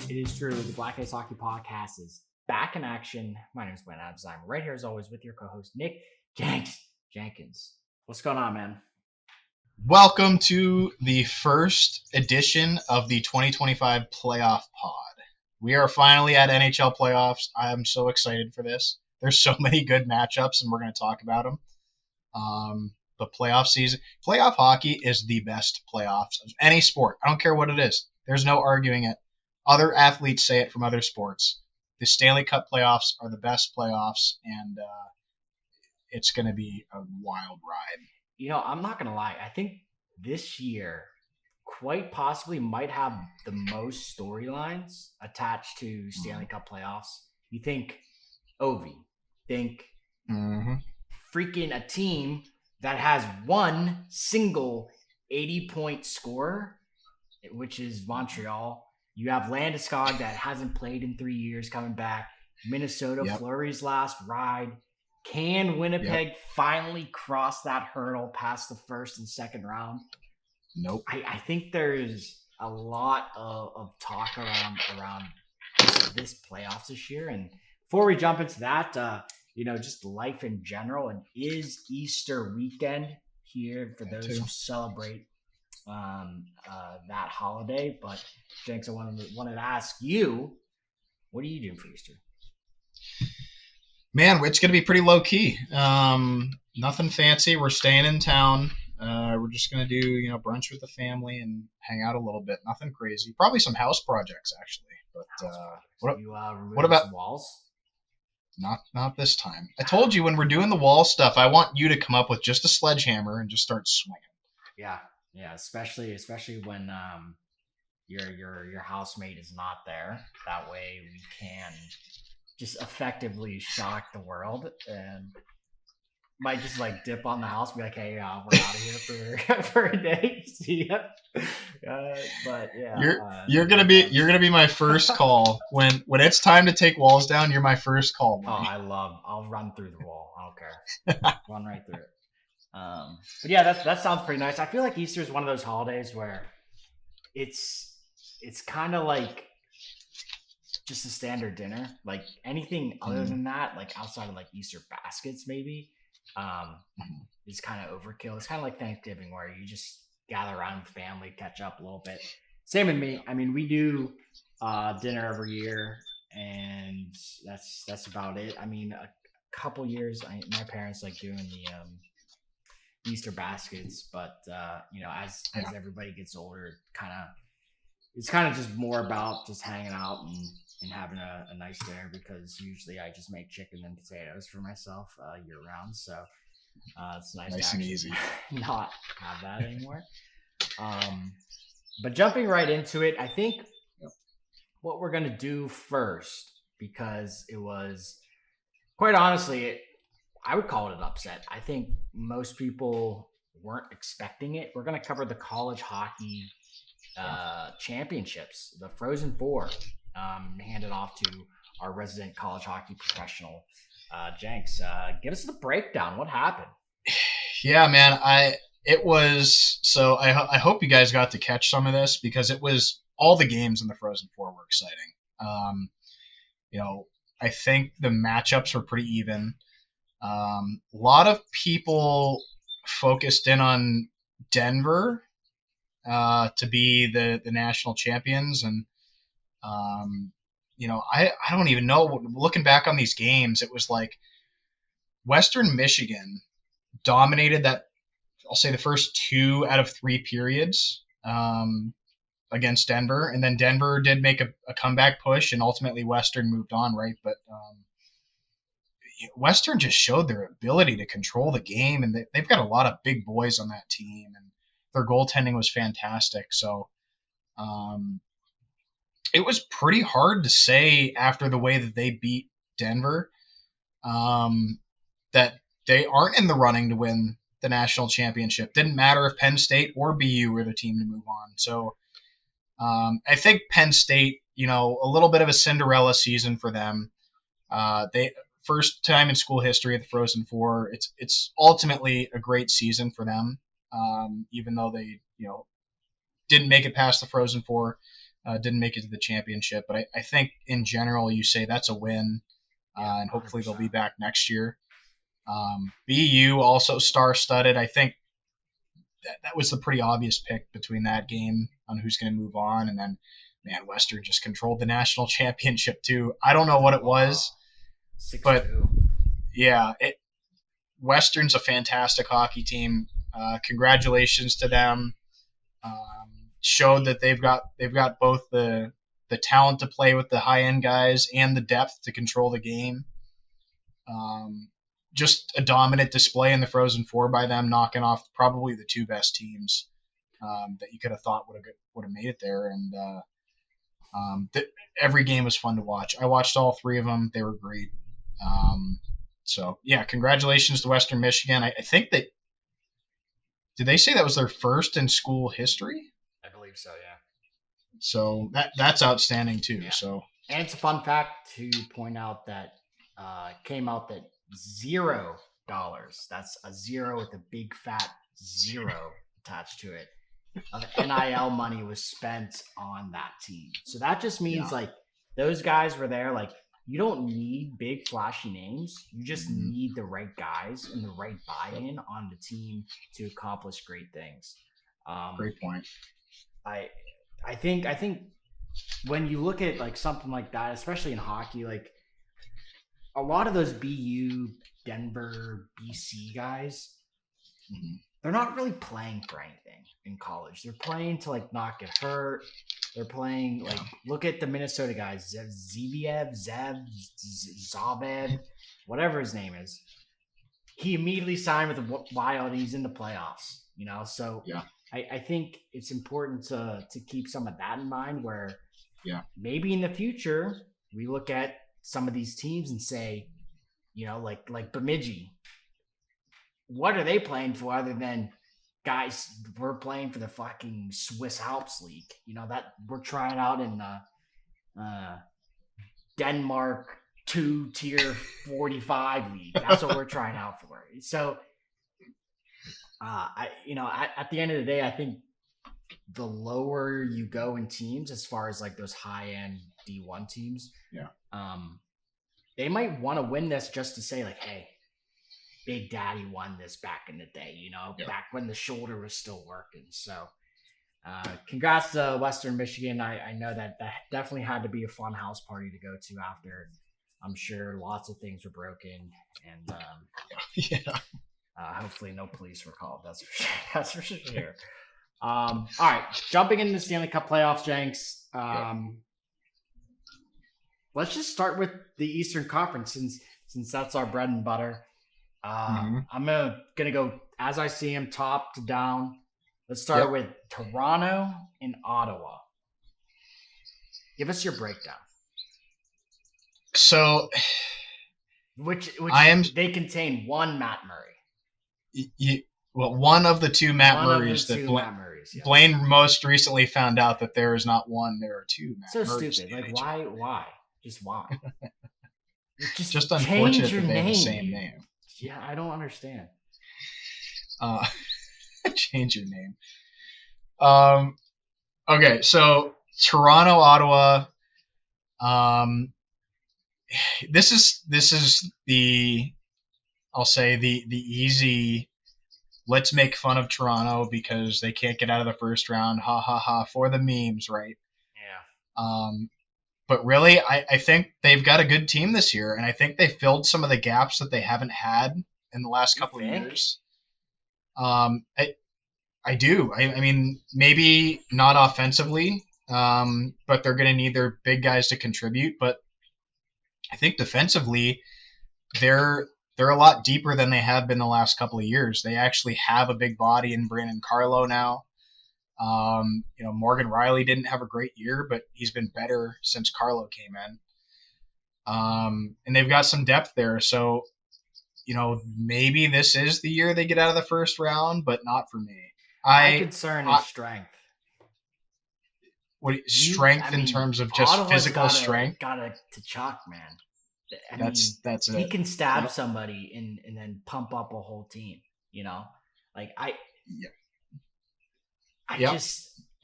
It is true. The Black Ice Hockey Podcast is back in action. My name is Glenn Adams. I'm right here as always with your co-host Nick Jenkins. What's going on, man? Welcome to the first edition of the 2025 playoff pod. We are finally at NHL playoffs. I am so excited for this. There's so many good matchups, and we're going to talk about them. The playoff season, playoff hockey is the best playoffs of any sport. I don't care what it is. There's no arguing it. Other athletes say it from other sports. The Stanley Cup playoffs are the best playoffs, and it's going to be a wild ride. You know, I'm not going to lie. I think this year quite possibly might have the most storylines attached to Stanley Cup playoffs. You think Ovi, think freaking a team that has one single 80-point scorer, which is Montreal. You have Landeskog that hasn't played in 3 years coming back. Minnesota, Fleury's last ride. Can Winnipeg finally cross that hurdle past the first and second round? Nope. I think there's a lot of talk around this playoffs this year. And before we jump into that, just life in general, and is Easter weekend here for those who celebrate that holiday. But Jenks, I wanted to ask you, what are you doing for Easter? Man, it's going to be pretty low key. Nothing fancy. We're staying in town. We're just going to do, brunch with the family and hang out a little bit. Nothing crazy. Probably some house projects actually. But what about some walls? Not this time. I told you when we're doing the wall stuff, I want you to come up with just a sledgehammer and just start swinging. Yeah, especially when your housemate is not there. That way we can just effectively shock the world and might just dip on the house and be like, hey, we're out of here for a day. See ya. But yeah, you're gonna be my first call when it's time to take walls down. You're my first call. Buddy. I'll run through the wall. I don't care. Run right through it. But yeah, that sounds pretty nice. I feel like Easter is one of those holidays where it's kind of like just a standard dinner. Like anything other than that, like outside of like Easter baskets, maybe, is kind of overkill. It's kind of like Thanksgiving where you just gather around with family, catch up a little bit. Same with me. I mean, we do dinner every year, and that's about it. I mean, a couple years, my parents like doing the Easter baskets, but as everybody gets older, it's kind of just more about just hanging out and having a nice dinner, because usually I just make chicken and potatoes for myself year round. So it's nice to actually and easy. Not have that anymore. But jumping right into it, I think what we're going to do first, because it was quite honestly, I would call it an upset. I think most people weren't expecting it. We're going to cover the college hockey championships, the Frozen Four, handed off to our resident college hockey professional, Jenks. Give us the breakdown. What happened? Yeah, man. I hope you guys got to catch some of this, because it was all the games in the Frozen Four were exciting. I think the matchups were pretty even. A lot of people focused in on Denver to be the national champions, and I don't even know. Looking back on these games, it was like Western Michigan dominated that. I'll say the first 2 out of 3 periods against Denver, and then Denver did make a comeback push, and ultimately Western moved on, right? But Western just showed their ability to control the game, and they've got a lot of big boys on that team, and their goaltending was fantastic. So it was pretty hard to say after the way that they beat Denver that they aren't in the running to win the national championship. Didn't matter if Penn State or BU were the team to move on. So I think Penn State, a little bit of a Cinderella season for them. They first time in school history of the Frozen Four. It's ultimately a great season for them, even though they didn't make it past the Frozen Four. didn't make it to the championship. But I think in general, you say that's a win, and hopefully they'll be back next year. BU also star-studded. I think that was the pretty obvious pick between that game on who's going to move on, and then man, Western just controlled the national championship too. I don't know what it was, 6-2. but yeah, Western's a fantastic hockey team. Congratulations to them. Showed that they've got both the talent to play with the high end guys and the depth to control the game. Just a dominant display in the Frozen Four by them, knocking off probably the two best teams that you could have thought would have made it there. And every game was fun to watch. I watched all three of them; they were great. So yeah, congratulations to Western Michigan. I think did they say that was their first in school history? I believe so, yeah. So that's outstanding too. Yeah. So and it's a fun fact to point out that came out that $0. That's a zero with a big fat zero attached to it. Of NIL money was spent on that team. So that just means like those guys were there. Like you don't need big flashy names. You just need the right guys and the right buy-in on the team to accomplish great things. Great point. I think when you look at like something like that, especially in hockey, like a lot of those BU, Denver, BC guys, they're not really playing for anything in college. They're playing to like not get hurt. They're playing like look at the Minnesota guys, Zev, whatever his name is. He immediately signed with the Wild and he's in the playoffs. So I think it's important to keep some of that in mind. Where maybe in the future we look at some of these teams and say, like Bemidji, what are they playing for other than guys? We're playing for the fucking Swiss Alps League. That we're trying out in Denmark 2 tier 45 league. That's what we're trying out for. So, at the end of the day, I think the lower you go in teams, as far as like those high end D1 teams, they might want to win this just to say like, hey, Big Daddy won this back in the day, back when the shoulder was still working. So congrats to Western Michigan. I know that definitely had to be a fun house party to go to after. I'm sure lots of things were broken, and hopefully no police were called. That's for sure. That's for sure. All right, jumping into the Stanley Cup playoffs, Jenks. Let's just start with the Eastern Conference since that's our bread and butter. I'm gonna go as I see them, top to down. Let's start with Toronto and Ottawa. Give us your breakdown. So, which they contain one Matt Murray. One of the two Matt Murrays that Blaine most recently found out that there is not one, there are two Matt Murrays. So stupid. Like why? Just why? Just unfortunate that they have the same name. Yeah, I don't understand. Change your name. Okay, so Toronto, Ottawa. This is the easy. Let's make fun of Toronto because they can't get out of the first round. Ha ha ha! For the memes, right? Yeah. But really, I think they've got a good team this year, and I think they filled some of the gaps that they haven't had in the last couple of years. I do. I mean, maybe not offensively, but they're going to need their big guys to contribute. But I think defensively, they're a lot deeper than they have been the last couple of years. They actually have a big body in Brandon Carlo now. Morgan Riley didn't have a great year, but he's been better since Carlo came in. And they've got some depth there. So, maybe this is the year they get out of the first round, but not for me. My concern is strength. Strength in terms of just Ottawa's physical strength? Got to Chuck, man. That's he can stab somebody and then pump up a whole team.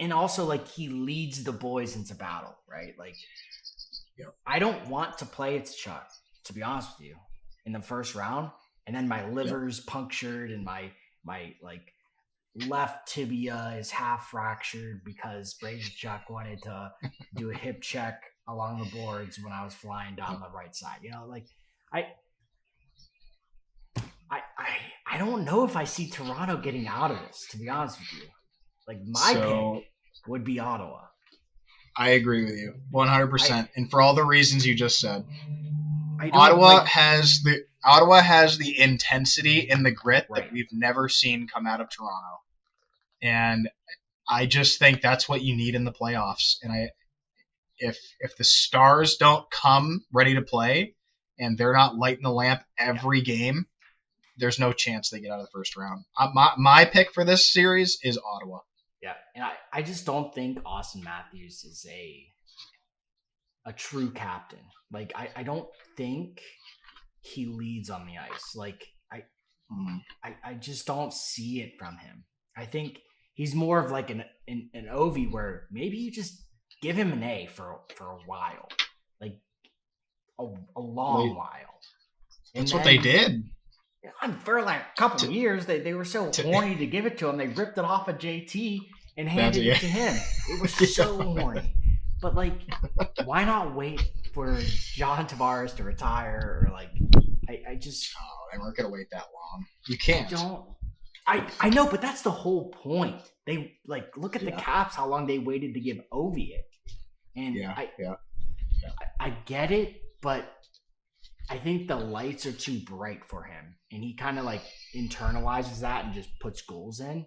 and also like he leads the boys into battle, right? Like Yep. I don't want to play its Chuck, to be honest with you, in the first round, and then my Yep. liver's punctured and my like left tibia is half fractured because Brady Chuck wanted to do a hip check along the boards when I was flying down Yep. the right side. Like I I don't know if I see Toronto getting out of this, to be honest with you. Like my pick would be Ottawa. I agree with you 100%. And for all the reasons you just said, I don't Ottawa like has the intensity and the grit that right. we've never seen come out of Toronto. And I just think that's what you need in the playoffs. And if the Stars don't come ready to play and they're not lighting the lamp every game, there's no chance they get out of the first round. My pick for this series is Ottawa. Yeah, and I just don't think Austin Matthews is a true captain. Like I don't think he leads on the ice. Like I just don't see it from him. I think he's more of like an Ovi where maybe you just give him an A for a while, like a long while. And that's what they did. For like a couple of years, they were so horny to give it to him. They ripped it off of JT and handed it to him. It was so horny. But like, why not wait for John Tavares to retire? Or like, I just they weren't gonna wait that long. You can't. I know, but that's the whole point. They like look at the Caps, how long they waited to give Ovi it, and I get it, but I think the lights are too bright for him, and he kind of like internalizes that and just puts goals in.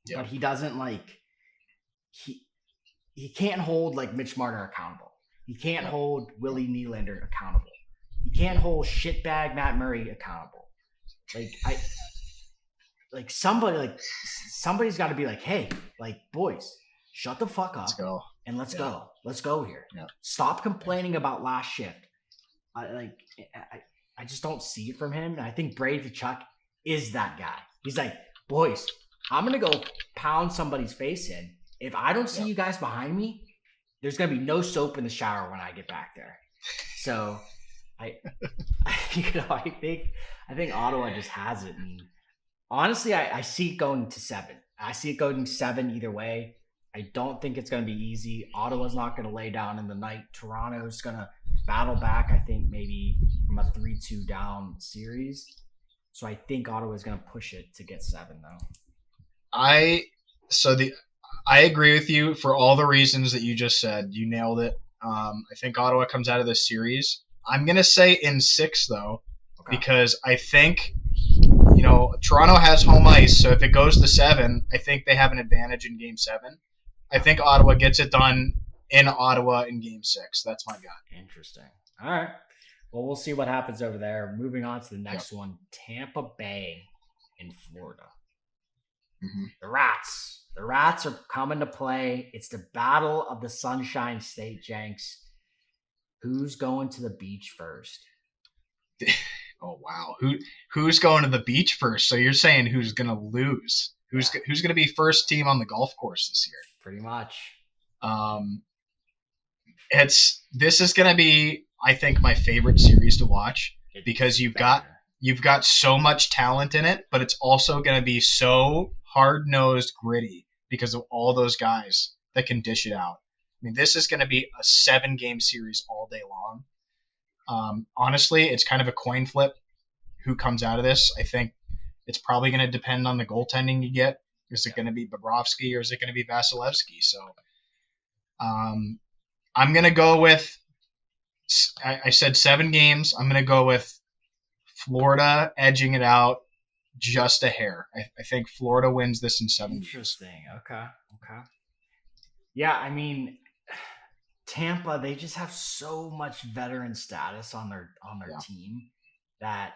Yep. But he doesn't like he can't hold like Mitch Marner accountable. He can't hold Willie Nylander accountable. He can't hold shitbag Matt Murray accountable. Somebody's got to be like, hey, like boys, shut the fuck up and let's go. Let's go here. Yep. Stop complaining about last shift. I just don't see it from him. And I think Brady Tkachuk is that guy. He's like, boys, I'm gonna go pound somebody's face in. If I don't see you guys behind me, there's gonna be no soap in the shower when I get back there. So I think Ottawa just has it. And honestly, I see it going to 7. I see it going 7 either way. I don't think it's going to be easy. Ottawa's not going to lay down in the night. Toronto's going to battle back, I think, maybe from a 3-2 down series. So I think Ottawa's going to push it to get 7, though. I agree with you for all the reasons that you just said. You nailed it. I think Ottawa comes out of this series. I'm going to say in 6, though, because I think, Toronto has home ice. So if it goes to 7, I think they have an advantage in Game 7. I think Ottawa gets it done in Ottawa in Game 6. That's my gut. Interesting. All right. Well, we'll see what happens over there. Moving on to the next one, Tampa Bay in Florida. Mm-hmm. The Rats are coming to play. It's the battle of the Sunshine State, Jenks. Who's going to the beach first? Oh, wow. Who's going to the beach first? So you're saying who's going to lose? Who's going to be first team on the golf course this year? Pretty much. This is going to be, I think, my favorite series to watch because you've got so much talent in it, but it's also going to be so hard-nosed, gritty because of all those guys that can dish it out. I mean, this is going to be a 7-game series all day long. Honestly, it's kind of a coin flip who comes out of this. I think it's probably going to depend on the goaltending you get. Is it going to be Bobrovsky or is it going to be Vasilevsky? So I'm going to go with – I said 7 games. I'm going to go with Florida edging it out just a hair. I think Florida wins this in 7 games. Interesting. Okay. Yeah, I mean – Tampa, they just have so much veteran status on their team that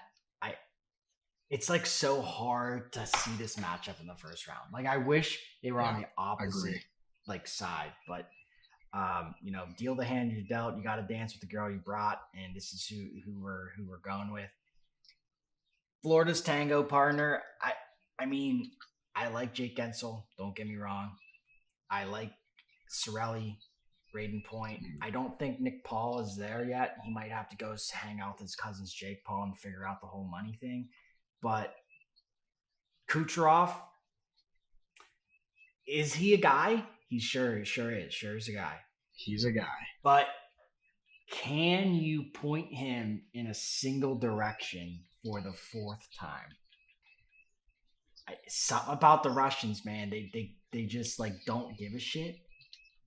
it's like so hard to see this matchup in the first round. Like I wish they were on the opposite like side, but deal the hand you dealt. You got to dance with the girl you brought, and this is who we're going with. Florida's tango partner. I mean, I like Jake Gensel. Don't get me wrong. I like Sorelli, Braden Point. I don't think Nick Paul is there yet. He might have to go hang out with his cousins Jake Paul and figure out the whole money thing. But Kucherov, is he a guy? He sure is. Sure is a guy. He's a guy. But can you point him in a single direction for the fourth time? Something about the Russians, man. They just like don't give a shit.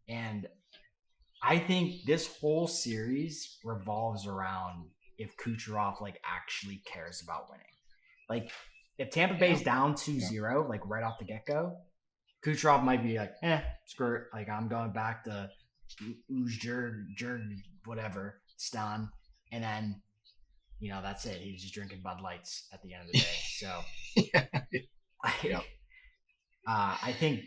And I think this whole series revolves around if Kucherov like actually cares about winning. Like if Tampa Bay's down 2-0, like right off the get-go, Kucherov might be like, screw it. Like I'm going back to Uzjurg, whatever, Stan. And then, that's it. He was just drinking Bud Lights at the end of the day. So I think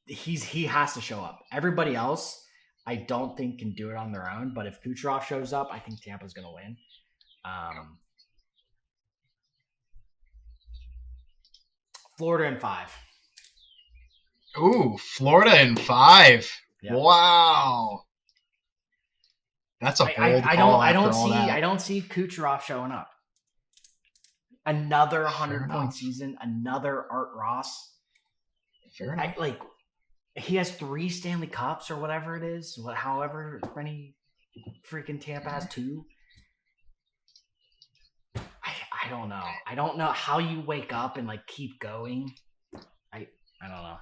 he has to show up. Everybody else, I don't think can do it on their own. But if Kucherov shows up, I think Tampa's going to win. Florida in 5. Ooh, Florida in 5. Yep. Wow. That's a bold call. I don't see Kucherov showing up. Another 100-point season, another Art Ross. Fair enough. He has 3 Stanley Cups or whatever it is. However many freaking Tampa has 2. I don't know. I don't know how you wake up and keep going. I don't know.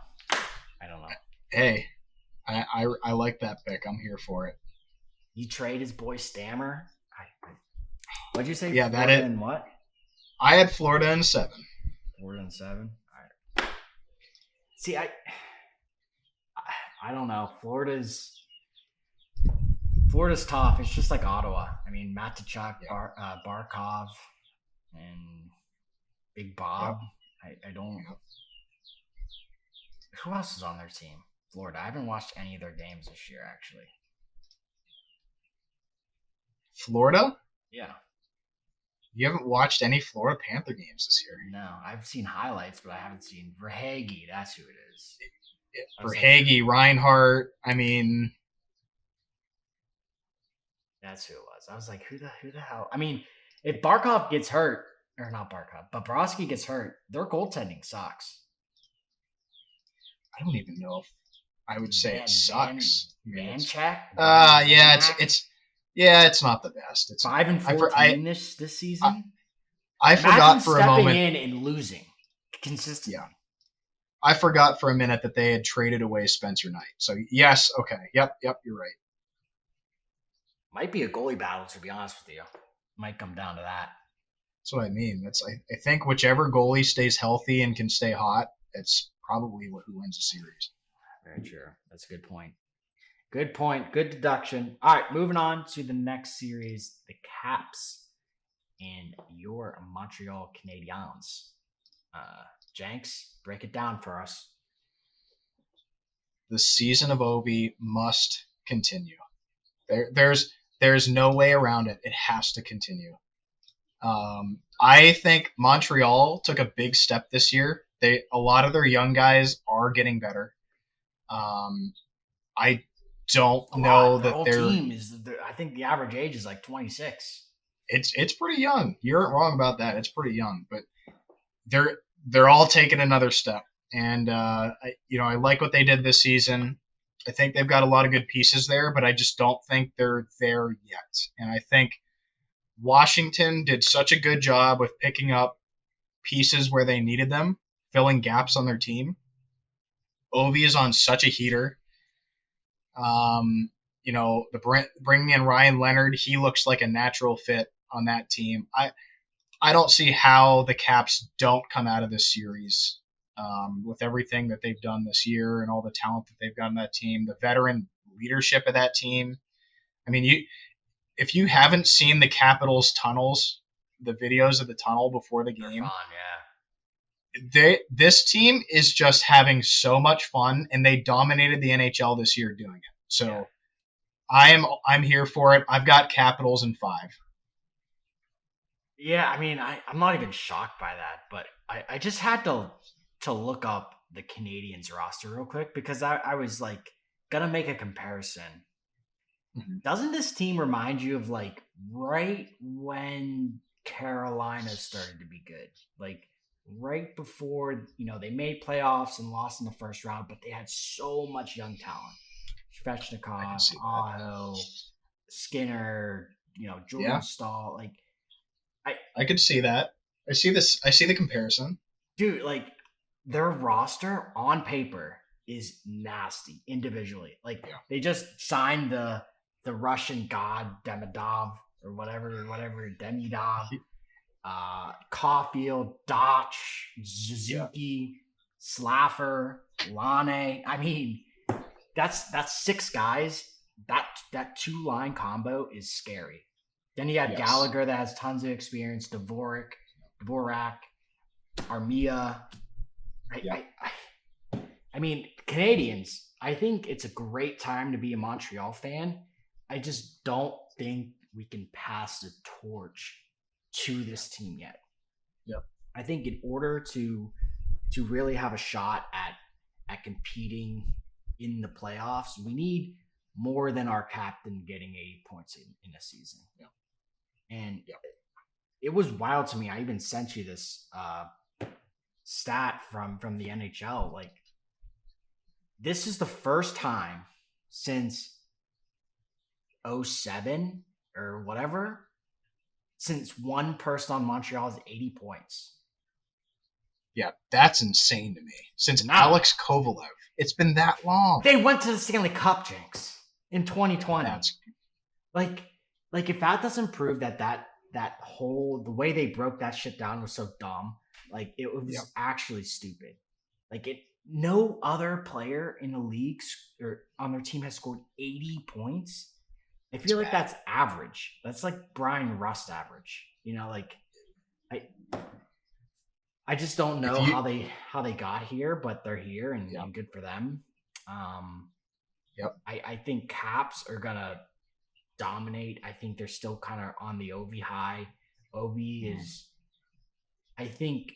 Hey, I like that pick. I'm here for it. You trade his boy Stammer. What'd you say? Yeah, that is. And what? I had Florida in 7. Florida in 7. All right. See, I don't know. Florida's tough. It's just like Ottawa. I mean, Matt Tkachuk, Barkov, and Big Bob. Yep. I don't. Yep. Who else is on their team? Florida. I haven't watched any of their games this year, actually. Florida? Yeah. You haven't watched any Florida Panther games this year? No, I've seen highlights, but I haven't seen Verhaeghe. That's who it is. Verhaeghe, Reinhardt. I mean, that's who it was. I was like, who the hell? I mean, if Barkov gets hurt, or not Barkov, but Bobrovsky gets hurt, their goaltending sucks. I don't even know if I would say it sucks. Vanchek? It's not the best. It's 5-14 this season. I forgot for a moment. Stepping in and losing consistently. Yeah. I forgot for a minute that they had traded away Spencer Knight. So yes, okay, yep, you're right. Might be a goalie battle, to be honest with you. Might come down to that. That's what I mean. I think whichever goalie stays healthy and can stay hot, it's probably who wins the series. Very true. That's a good point. Good point. Good deduction. All right, moving on to the next series, the Caps and your Montreal Canadiens. Jenks, break it down for us. The season of Ovi must continue. There's no way around it. It has to continue. I think Montreal took a big step this year. A lot of their young guys are getting better. I don't know that their team is. I think the average age is 26. It's pretty young. You're wrong about that. It's pretty young, but they're all taking another step. And I like what they did this season. I think they've got a lot of good pieces there, but I just don't think they're there yet. And I think Washington did such a good job with picking up pieces where they needed them, filling gaps on their team. Ovi is on such a heater. Bringing in Ryan Leonard, he looks like a natural fit on that team. I don't see how the Caps don't come out of this series with everything that they've done this year and all the talent that they've got on that team, the veteran leadership of that team. I mean, if you haven't seen the Capitals tunnels, the videos of the tunnel before the game, fun, yeah. This team is just having so much fun, and they dominated the NHL this year doing it. So yeah. I'm here for it. I've got Capitals in 5. Yeah, I mean, I'm not even shocked by that, but I just had to look up the Canadians roster real quick because I was like gonna make a comparison. Mhm. Doesn't this team remind you of like right when Carolina started to be good? Like right before, they made playoffs and lost in the first round, but they had so much young talent. I can Svechnikov, see that. Aho, Skinner, Jordan Yeah, Stahl. Like I I could see that. I see this. I see the comparison. dude, like their roster on paper is nasty individually. Like Yeah. they just signed the Russian god Demidov or whatever Demidov, Caulfield, Dotch, Yeah. Suzuki, Slaffer, Lane. I mean, that's six guys. That two line combo is scary. Then you have Yes. Gallagher that has tons of experience, Dvorak, Armia. I, Yeah. I, I mean, Canadians, I think it's a great time to be a Montreal fan. I just don't think we can pass the torch to this team yet. Yeah. I think in order to really have a shot at competing in the playoffs, we need more than our captain getting 80 points in a season. Yeah. And Yeah. it was wild to me. I even sent you this stat from the NHL. Like this is the first time since '07 or whatever, since one person on Montreal has 80 points. Yeah. That's insane to me. Since Now, Alex Kovalev, it's been that long. they went to the Stanley Cup, Jinx, in 2020. That's Like, like if that doesn't prove that whole the way they broke that shit down was so dumb, like it yeah. was actually stupid. Like no other player in the league or on their team has scored 80 points. I It's feel like bad. that's average. That's like Brian Rust average. Like I I just don't If know you. how they got here, but they're here Yeah. and good for them. Um, Yep. I think Caps are gonna dominate. I think they're still kind of on the Ovi high. Ovi Mhm. is, I think,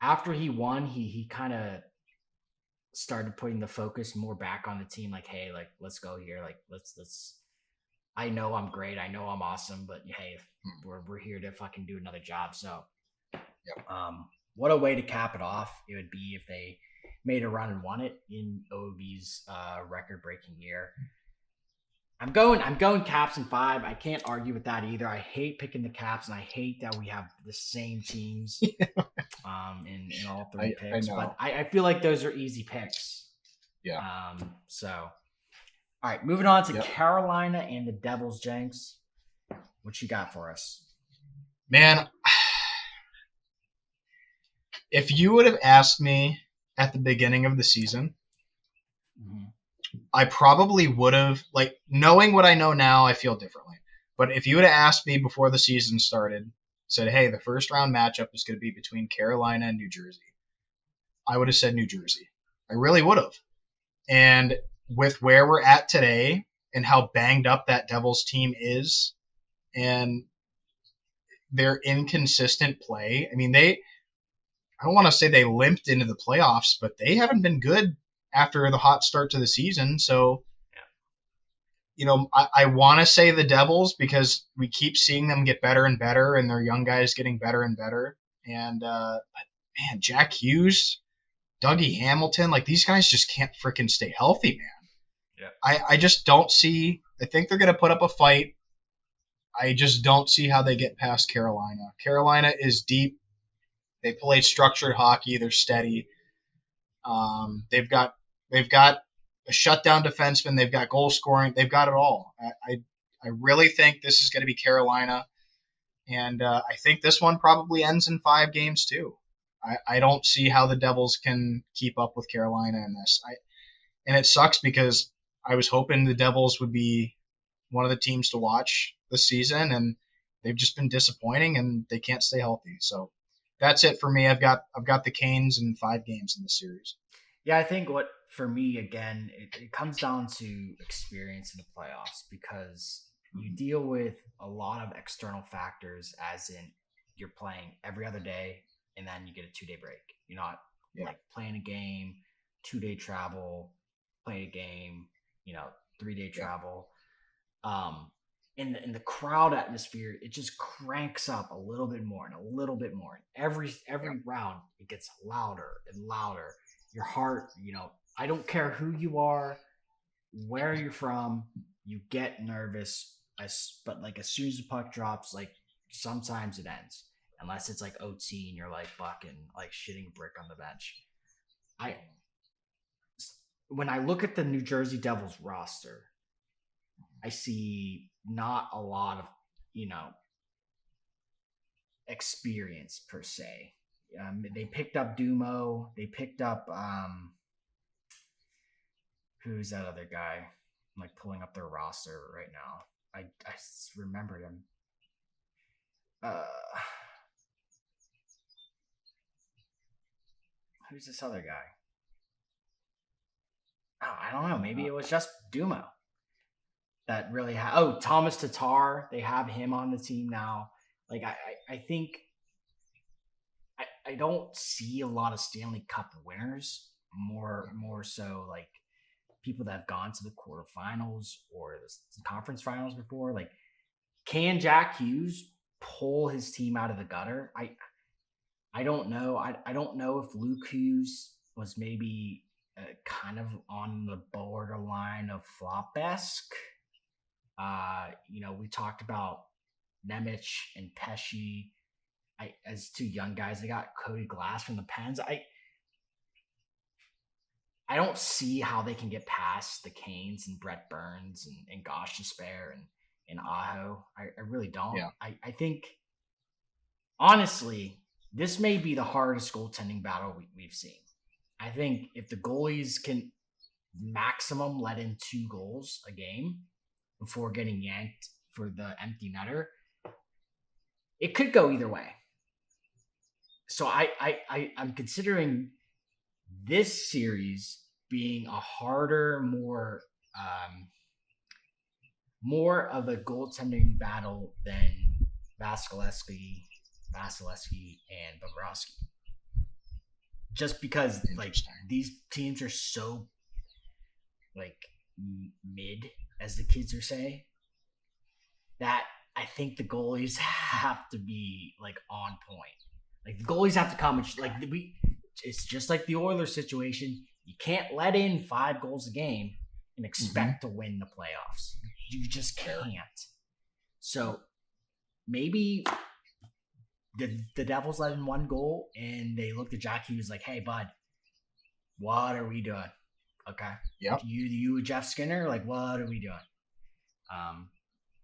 after he won, he kind of started putting the focus more back on the team. Like, hey, like let's go here. Like let's. I know I'm great. I know I'm awesome, but hey, Mhm. we're here to fucking do another job. So, Yep. what a way to cap it off it would be if they made a run and won it in Ovi's record-breaking year. I'm going Caps in 5. I can't argue with that either. I hate picking the Caps, and I hate that we have the same teams in all three I picks. But know. I feel like those are easy picks. Yeah. So, all right, moving on to Yep. Carolina and the Devils, Jenks. What you got for us? Man, if you would have asked me at the beginning of the season, Mm-hmm. I probably would have, like, knowing what I know now, I feel differently. But if you would have asked me before the season started, said, hey, the first round matchup is going to be between Carolina and New Jersey, I would have said New Jersey. I really would have. And with where we're at today and how banged up that Devils team is and their inconsistent play, I mean, I don't want to say they limped into the playoffs, but they haven't been good after the hot start to the season. So, I want to say the Devils because we keep seeing them get better and better, and their young guys getting better and better. And man, Jack Hughes, Dougie Hamilton, like these guys just can't freaking stay healthy, man. Yeah. I just don't see. I think they're going to put up a fight. I just don't see how they get past Carolina. Carolina is deep. They play structured hockey. They're steady. They've got a shutdown defenseman. They've got goal scoring. They've got it all. I really think this is going to be Carolina, and I think this one probably ends in 5 games too. I don't see how the Devils can keep up with Carolina in this. And it sucks because I was hoping the Devils would be one of the teams to watch this season, and they've just been disappointing, and they can't stay healthy. So that's it for me. I've got the Canes in 5 games in the series. Yeah, I think what for me again, it comes down to experience in the playoffs because you deal with a lot of external factors, as in you're playing every other day and then you get a 2-day break. You're not Yeah. like playing a game 2-day travel, play a game, 3-day Yeah. travel. In the crowd atmosphere, it just cranks up a little bit more and a little bit more. And every Yep. round, it gets louder and louder. Your heart, I don't care who you are, where you're from, you get nervous. But like as soon as the puck drops, like sometimes it ends, unless it's like OT and you're like bucking, like shitting a brick on the bench. I When I look at the New Jersey Devils roster, I see not a lot of, experience per se. They picked up Dumo. They picked up who's that other guy? I'm like pulling up their roster right now. I remembered him. Who's this other guy? Oh, I don't know. Maybe it was just Dumo that really Thomas Tatar. They have him on the team now. Like I think I don't see a lot of Stanley Cup winners. More so like people that have gone to the quarterfinals or the conference finals before. Like, can Jack Hughes pull his team out of the gutter? I don't know. I don't know if Luke Hughes was maybe kind of on the borderline of flop-esque. We talked about Nemec and Pesci. As two young guys, they got Cody Glass from the Pens. I don't see how they can get past the Canes and Brett Burns and Gosh Despair and Aho. I really don't. Yeah. I think, honestly, this may be the hardest goaltending battle we've seen. I think if the goalies can maximum let in 2 goals a game before getting yanked for the empty netter, it could go either way. So I'm considering this series being a harder, more of a goaltending battle than Vasilevsky, and Bobrovsky. Just because like these teams are so like mid, as the kids are saying, that I think the goalies have to be like on point. Like the goalies have to come and it's just like the Oilers situation. You can't let in 5 goals a game and expect to win the playoffs. You just can't. So maybe the Devils let in 1 goal and they looked at Jack Hughes like, "Hey, bud, what are we doing? Okay, yep. You Jeff Skinner, like what are we doing?"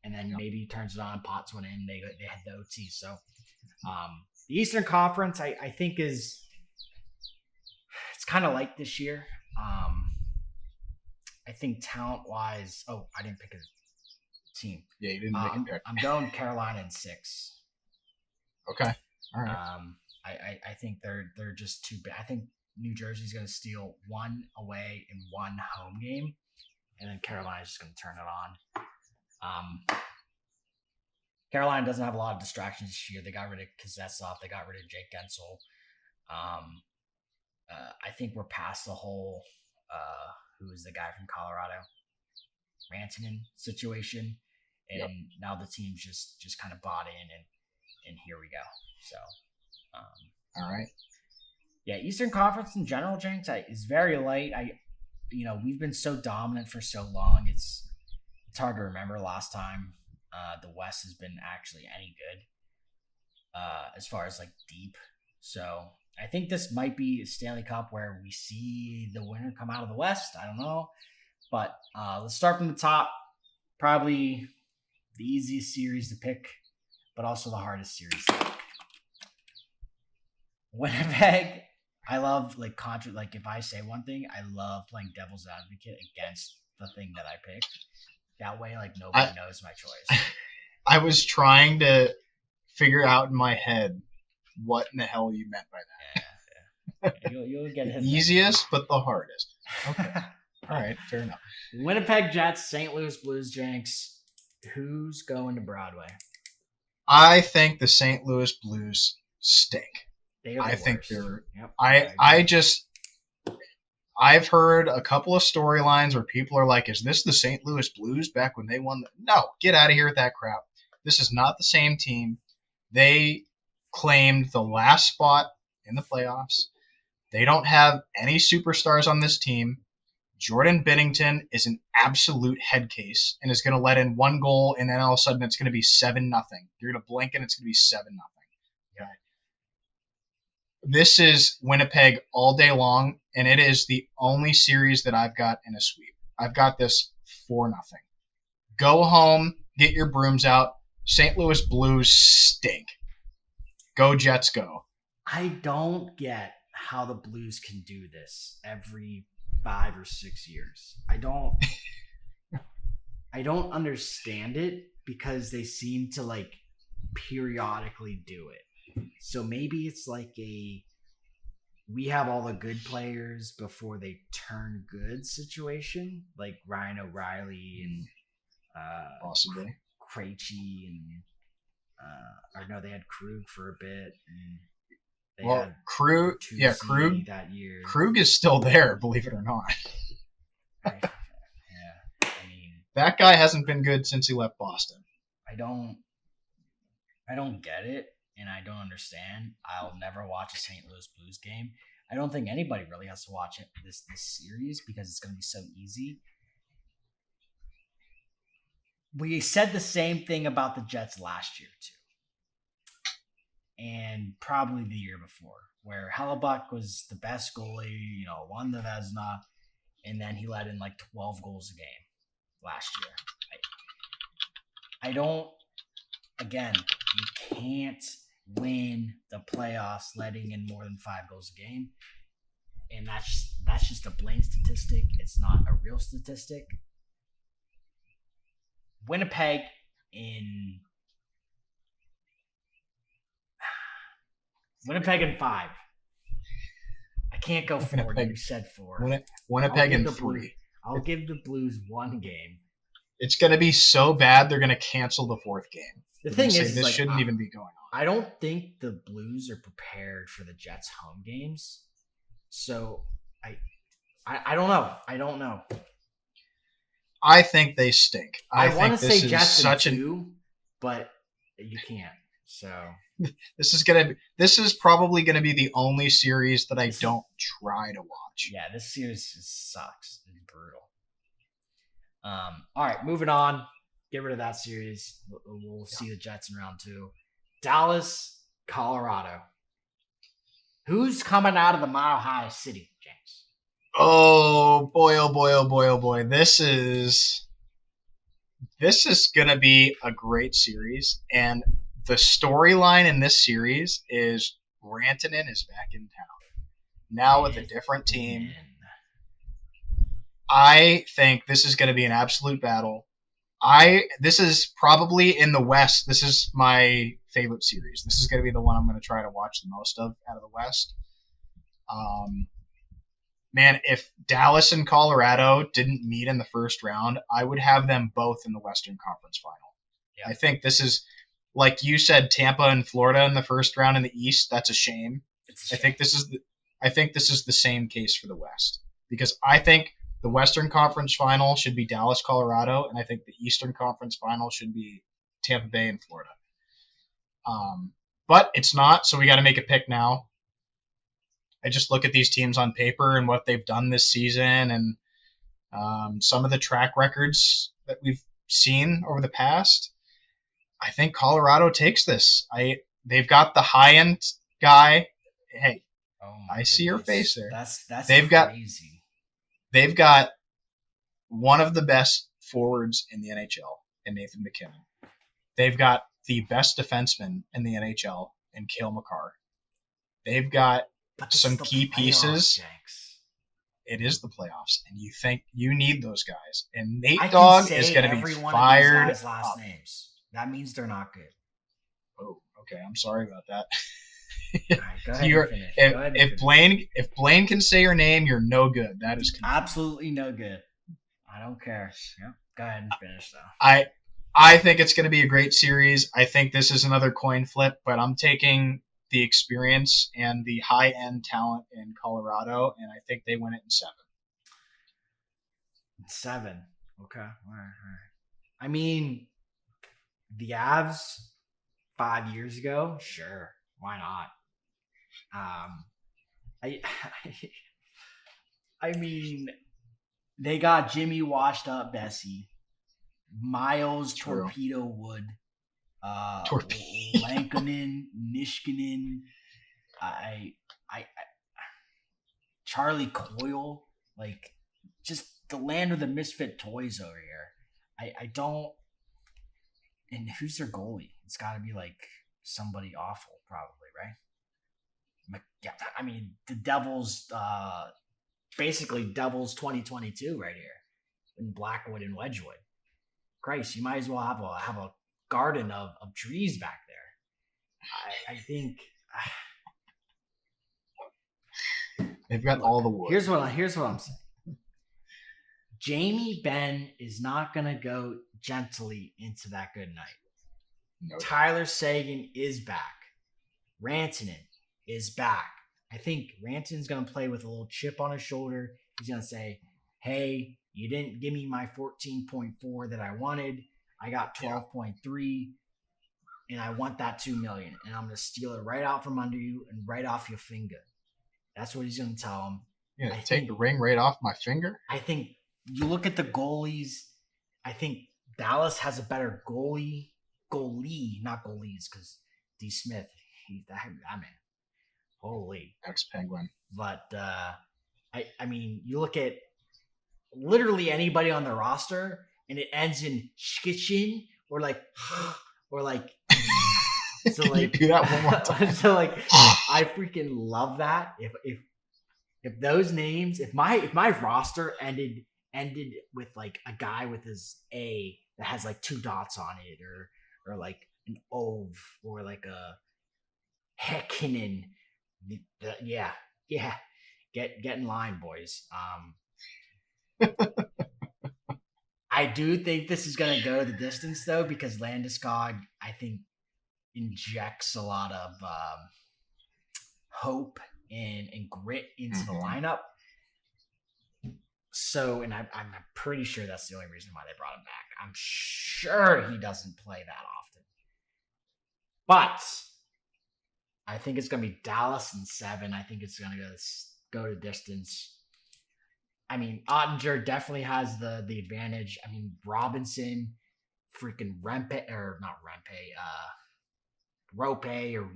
And then maybe he turns it on, pots one in, they had the OT. So the Eastern Conference, I think it's kind of like this year. I think talent-wise, I didn't pick a team. Yeah, you didn't make a pick. I'm going Carolina in 6. Okay, all right. I think they're just too bad. I think New Jersey's going to steal 1 away and 1 home game, and then Carolina's just going to turn it on. Carolina doesn't have a lot of distractions this year. They got rid of Kuznetsov. They got rid of Jake Gensel. I think we're past the whole who is the guy from Colorado, Rantanen situation, and now the team's just kind of bought in, and here we go. So, all right. Yeah, Eastern Conference in general, Jenks, is very light. We've been so dominant for so long. It's hard to remember last time the West has been actually any good as far as like deep. So I think this might be a Stanley Cup where we see the winner come out of the West. I don't know. But let's start from the top. Probably the easiest series to pick, but also the hardest series to pick. Winnipeg, I love like if I say one thing, I love playing devil's advocate against the thing that I picked. That way, like nobody knows my choice. I was trying to figure out in my head what in the hell you meant by that. Yeah. You'll get hit. Easiest, but the hardest. Okay. All right, fair enough. Winnipeg Jets, St. Louis Blues, Jenks. Who's going to Broadway? I think the St. Louis Blues stink. They are the worst. think they're. Yep, I just. I've heard a couple of storylines where people are like, "Is this the St. Louis Blues back when they won?" No, get out of here with that crap. This is not the same team. They claimed the last spot in the playoffs. They don't have any superstars on this team. Jordan Binnington is an absolute head case and is going to let in one goal, and then all of a sudden it's going to be 7-0. You're going to blink and it's going to be 7-0. Okay. This is Winnipeg all day long, and it is the only series that I've got in a sweep. I've got this 4-0. Go home, get your brooms out. St. Louis Blues stink. Go Jets, go. I don't get how the Blues can do this every 5 or 6 years. I don't understand it because they seem to like periodically do it. So maybe it's like we have all the good players before they turn good situation, like Ryan O'Reilly and possibly Krejci and or no, they had Krug for a bit, and they well, had Krug that year. Krug is still there, believe it or not. Yeah, I mean, that guy hasn't been good since he left Boston. I don't get it, and I don't understand. I'll never watch a St. Louis Blues game. I don't think anybody really has to watch it this series because it's going to be so easy. We said the same thing about the Jets last year too, and probably the year before, where Hellebuck was the best goalie, won the Vezina, and then he let in like 12 goals a game last year. I don't. Again, you can't win the playoffs letting in more than 5 goals a game, and that's just a blatant statistic. It's not a real statistic. Winnipeg in 5. I can't go 4. You said 4. Winnipeg in 3. I'll give the Blues 1 game. It's going to be so bad they're going to cancel the 4th game. The thing is, this shouldn't even be going on. I don't think the Blues are prepared for the Jets' home games. So I don't know. I don't know. I think they stink. I want to say Jets in 2, but you can't. So this is probably going to be the only series that I don't try to watch. Yeah, this series sucks. It's brutal. All right, moving on. Get rid of that series. We'll see the Jets in round 2. Dallas, Colorado. Who's coming out of the Mile High City, James? Oh boy, oh boy, oh boy, oh boy. This is going to be a great series. And the storyline in this series is Rantanen is back in town. Now with a different team. I think this is going to be an absolute battle. This is probably in the West. This is my favorite series. This is going to be the one I'm going to try to watch the most of out of the West. Man, if Dallas and Colorado didn't meet in the first round, I would have them both in the Western Conference Final. Yeah. I think this is, like you said, Tampa and Florida in the first round in the East. That's a shame. I think this is the same case for the West, because I think the Western Conference Final should be Dallas, Colorado, and I think the Eastern Conference Final should be Tampa Bay and Florida. But it's not, so we got to make a pick now. I just look at these teams on paper and what they've done this season, and some of the track records that we've seen over the past. I think Colorado takes this. They've got the high end guy. Hey, I see your face there. That's crazy. They've got one of the best forwards in the NHL in Nathan McKinnon. They've got the best defenseman in the NHL in Cale Makar. They've got some key pieces. Jenks. It is the playoffs, and you think you need those guys. And Nate Dogg is going to be fired. Of these guys' last names. That means they're not good. Oh, okay. I'm sorry about that. All right, go ahead and finish. If Blaine can say your name, you're no good. That is absolutely no good. I don't care. Yeah, go ahead and finish though. I think it's going to be a great series. I think this is another coin flip, but I'm taking the experience and the high end talent in Colorado, and I think they win it in 7. 7. Okay. All right. All right. I mean, the Avs 5 years ago, sure, why not? I, I mean, they got Jimmy washed up, Bessie, Miles True. Torpedo Wood, Torpedo. Lankinen, Nishkinen, I, I, Charlie Coyle, like just the land of the misfit toys over here. I don't. And who's their goalie? It's got to be like somebody awful, probably, right? Yeah, I mean, the Devils, basically Devils 2022 right here in Blackwood and Wedgwood. Christ, you might as well have a garden of trees back there. I think They've got look, all the wood. here's what I'm saying. Jamie Benn is not gonna go gently into that good night. No. Tyler Seguin is back. Rantanen is back. I think Rantanen's gonna play with a little chip on his shoulder. He's gonna say, "Hey, you didn't give me my 14.4 that I wanted. I got 12.3, and I want that 2 million, and I'm gonna steal it right out from under you and right off your finger." That's what he's gonna tell him. Yeah, take the ring right off my finger. I think you look at the goalies. I think Dallas has a better goalie, not goalies, because D. Smith, he's that man. Holy ex-Penguin. But I mean, you look at literally anybody on the roster, and it ends in skitchin or like or like. So like, do that one more time. So like, I freaking love that. If those names, if my roster ended with like a guy with his A that has like 2 dots on it, or like an Ov, or like a Hekkinen, yeah, get in line, boys. I do think this is gonna go the distance though, because Landeskog, I think, injects a lot of hope and grit into the lineup. So, and I'm pretty sure that's the only reason why they brought him back. I'm sure he doesn't play that often. But I think it's going to be Dallas in 7. I think it's going to go to distance. I mean, Ottinger definitely has the advantage. I mean, Robinson, freaking Rempe, or not Rempe, Rope or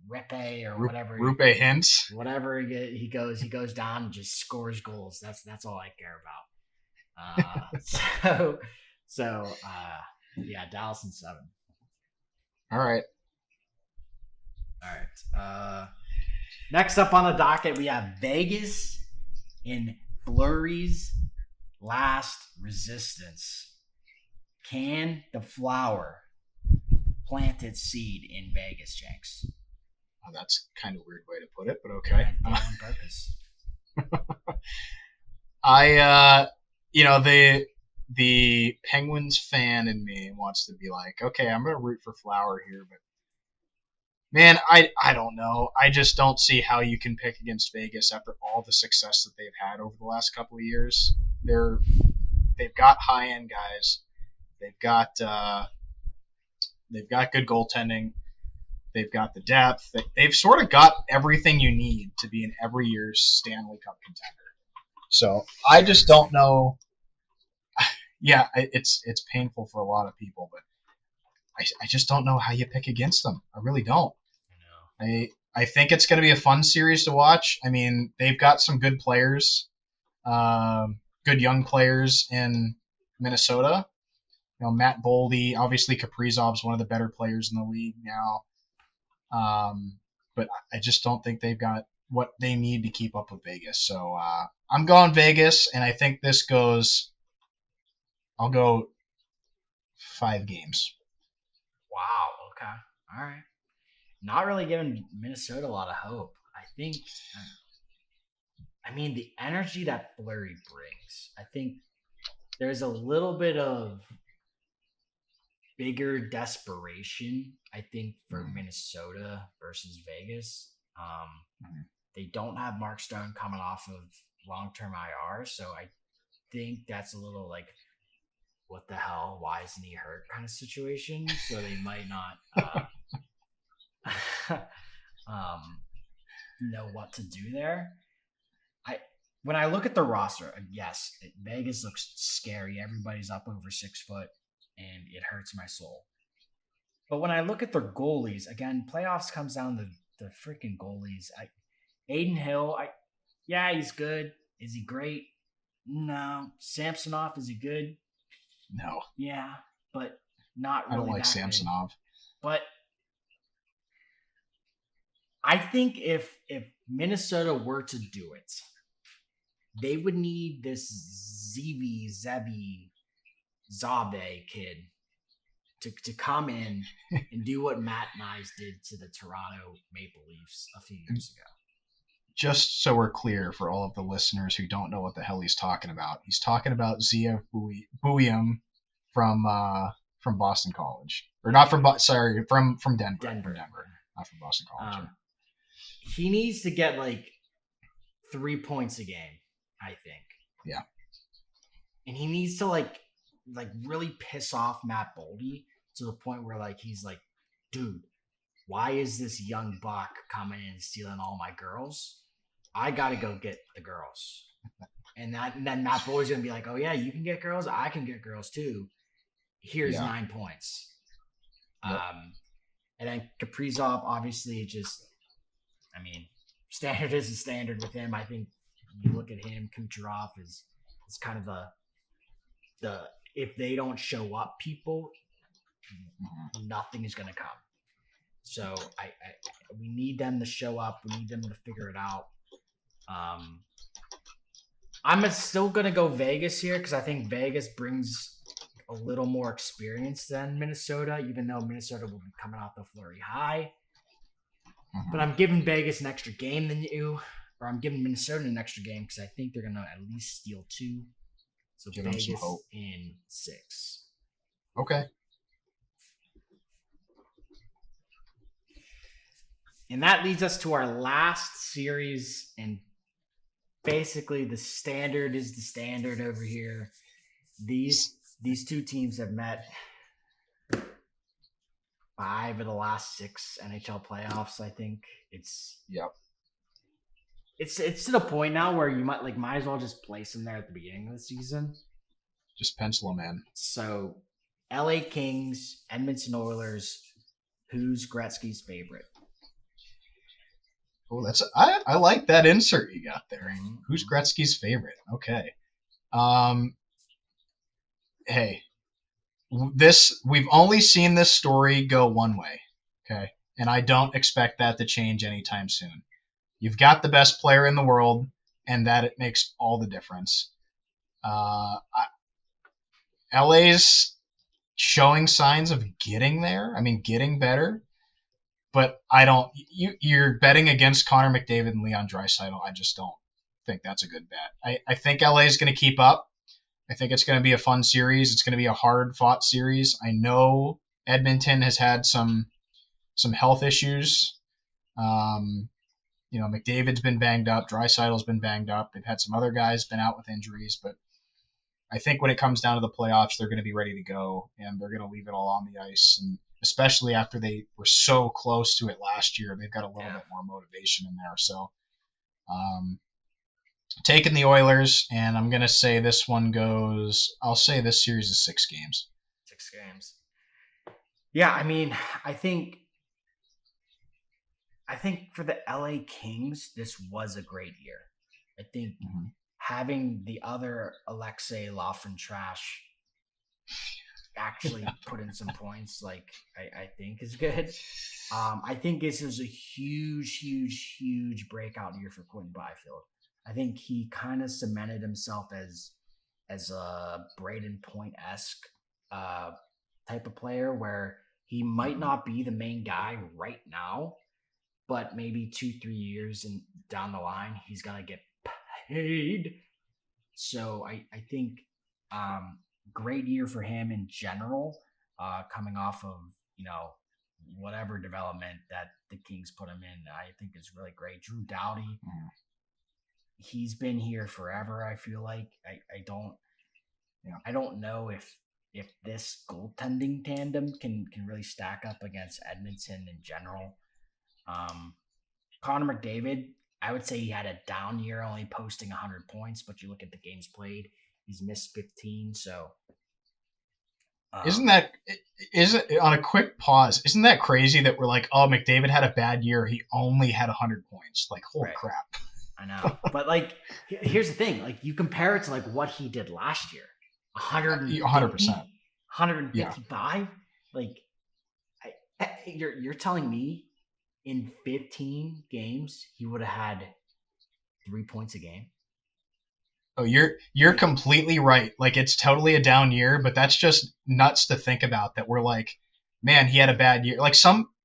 Repe or whatever. Rupe Hintz. Whatever he goes down and just scores goals. That's all I care about. Yeah, Dallas in 7. All right. Next up on the docket, we have Vegas in Fleury's last resistance. Can the flower plant its seed in Vegas, Jenks? Oh, that's kind of a weird way to put it, but okay. On purpose. The Penguins fan in me wants to be like, okay, I'm going to root for Flower here, but man, I don't know. I just don't see how you can pick against Vegas after all the success that they've had over the last couple of years. They've got high end guys. They've got good goaltending. They've got the depth. They've sort of got everything you need to be an every year's Stanley Cup contender. So I just don't know. Yeah, it's painful for a lot of people, but I just don't know how you pick against them. I really don't. I think it's going to be a fun series to watch. I mean, they've got some good players, good young players in Minnesota. You know, Matt Boldy, obviously Kaprizov's one of the better players in the league now. But I just don't think they've got what they need to keep up with Vegas. So I'm going Vegas, and I think this goes. I'll go 5 games. Wow. Okay. All right. Not really giving Minnesota a lot of hope. I think. I mean, the energy that Fleury brings. I think there's a little bit of bigger desperation, I think, for Minnesota versus Vegas. They don't have Mark Stone coming off of long-term IR, so think that's a little like, what the hell? Why isn't he hurt kind of situation. So they might not um, know what to do there. I When I look at the roster, yes, Vegas looks scary. Everybody's up over 6 foot, and it hurts my soul. But when I look at their goalies, again, playoffs comes down to the freaking goalies. Aiden Hill, yeah, he's good. Is he great? No. Samsonov, is he good? No. Yeah, but not really. I don't like that Samsonov. Good. But I think if Minnesota were to do it, they would need this Zevi Zave kid to come in and do what Matt Nyes did to the Toronto Maple Leafs a few years ago. Just so we're clear for all of the listeners who don't know what the hell he's talking about Zia Buium from Boston College, or not from from Denver, not from Boston College. He needs to get like 3 points a game, I think. Yeah, and he needs to like really piss off Matt Boldy to the point where like he's like, dude, why is this young buck coming in and stealing all my girls? I gotta go get the girls. And then Matt Boldy's gonna be like, oh yeah, you can get girls, I can get girls too. Here's 9 points. Yep. And then Kaprizov, obviously, standard is a standard with him. I think you look at him, Kucherov is kind of the if they don't show up, people, nothing is going to come. So we need them to show up. We need them to figure it out. I'm still going to go Vegas here because I think Vegas brings a little more experience than Minnesota, even though Minnesota will be coming off the flurry high. But I'm giving Vegas an extra game than you, or I'm giving Minnesota an extra game because I think they're going to at least steal 2. So give Vegas in 6. Okay. And that leads us to our last series, and basically the standard is the standard over here. These two teams have met 5 of the last 6 NHL playoffs. I think it's It's to the point now where you might as well just place them there at the beginning of the season. Just pencil them in. So, LA Kings, Edmonton Oilers. Who's Gretzky's favorite? Oh, I like that insert you got there. Mm-hmm. Who's Gretzky's favorite? Okay. Hey, we've only seen this story go one way. Okay, and I don't expect that to change anytime soon. You've got the best player in the world, and that it makes all the difference. LA's showing signs of getting there. I mean, getting better. But I don't. You're betting against Connor McDavid and Leon Draisaitl. I just don't think that's a good bet. I think LA is going to keep up. I think it's going to be a fun series. It's going to be a hard-fought series. I know Edmonton has had some health issues. McDavid's been banged up. Draisaitl's been banged up. They've had some other guys been out with injuries. But I think when it comes down to the playoffs, they're going to be ready to go, and they're going to leave it all on the ice. And especially after they were so close to it last year, they've got a little bit more motivation in there. So taking the Oilers, and I'm going to say this one goes – I'll say this series is 6 games. 6 games. Yeah, I mean, I think for the LA Kings, this was a great year. I think having the other Alexei Lafreniere actually put in some points, I think is good. I think this is a huge, huge, huge breakout year for Quentin Byfield. I think he kind of cemented himself as a Braden Point-esque type of player where he might not be the main guy right now, but maybe 2-3 years and down the line, he's going to get paid. So I think great year for him in general, coming off of, whatever development that the Kings put him in. I think is really great. Drew Doughty, he's been here forever. I feel like Yeah. I don't know if this goaltending tandem can really stack up against Edmonton in general. Um, Connor McDavid, I would say he had a down year, only posting 100 points. But you look at the games played, he's missed 15. So Isn't um, that is it on a quick pause? Isn't that crazy that we're like, oh, McDavid had a bad year. He only had 100 points. Like, holy right, crap. I know. But like, here's the thing: like, you compare it to like what he did last year, 150, 100%. 155. Yeah. Like, you're telling me in 15 games he would have had 3 points a game? Oh, you're completely right. Like, it's totally a down year, but that's just nuts to think about that we're like, man, he had a bad year. Like